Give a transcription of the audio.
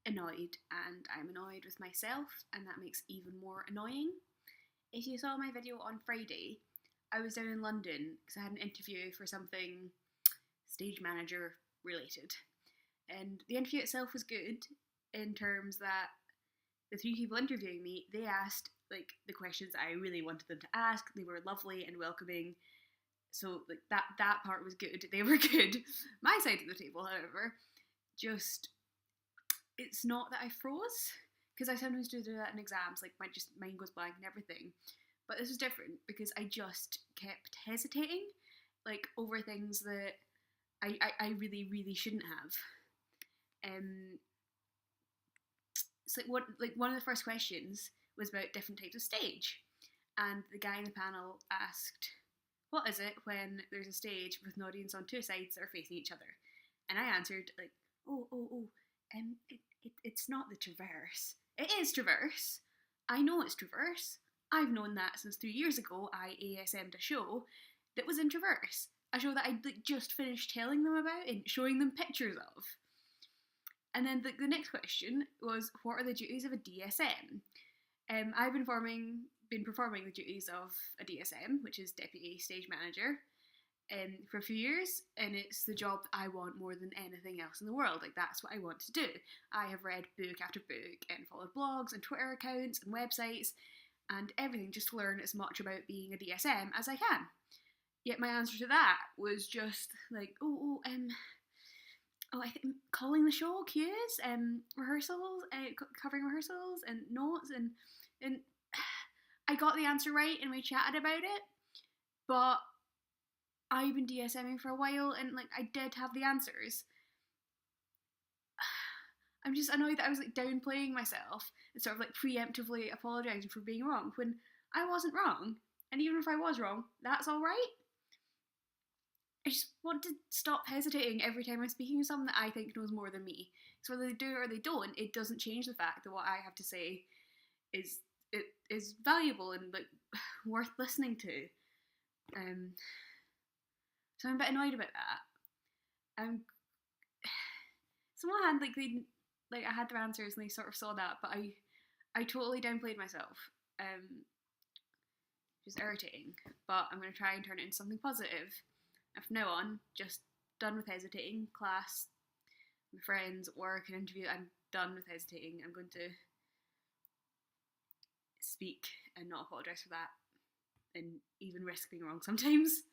annoyed, and I'm annoyed with myself, and that makes it even more annoying. If you saw my video on Friday, I was down in London because I had an interview for something stage manager related. And the interview itself was good in terms that the three people interviewing me, they asked like the questions I really wanted them to ask. They were lovely and welcoming. So like that part was good. They were good. My side of the table, however, just it's not that I froze because I sometimes do that in exams. Like my just mind goes blank and everything. But this was different because I just kept hesitating, like over things that I really really shouldn't have. So like one of the first questions was about different types of stage, and the guy in the panel asked, "What is it when there's a stage with an audience on two sides that are facing each other?" And I answered like, "Oh, it's not the Traverse. It is Traverse. I know it's Traverse. I've known that since 3 years ago. I ASM'd a show that was in Traverse, a show that I'd like, just finished telling them about and showing them pictures of." And then the next question was, what are the duties of a DSM? I've been performing the duties of a DSM, which is Deputy Stage Manager, for a few years, and it's the job that I want more than anything else in the world. Like, that's what I want to do. I have read book after book and followed blogs and Twitter accounts and websites and everything just to learn as much about being a DSM as I can. Yet my answer to that was just like, I think calling the show, cues, rehearsals, covering rehearsals and notes, and I got the answer right and we chatted about it, but I've been DSMing for a while and like I did have the answers. I'm just annoyed that I was like downplaying myself and sort of like preemptively apologising for being wrong when I wasn't wrong, and even if I was wrong, that's all right. I just want to stop hesitating every time I'm speaking to someone that I think knows more than me. So whether they do or they don't, it doesn't change the fact that what I have to say is valuable and like worth listening to. So I'm a bit annoyed about that. Someone had like I had their answers and they sort of saw that, but I totally downplayed myself. Which is irritating. But I'm going to try and turn it into something positive. And from now on, just done with hesitating. Class, my friends, work, and interview. I'm done with hesitating. I'm going to speak and not apologise for that, and even risk being wrong sometimes.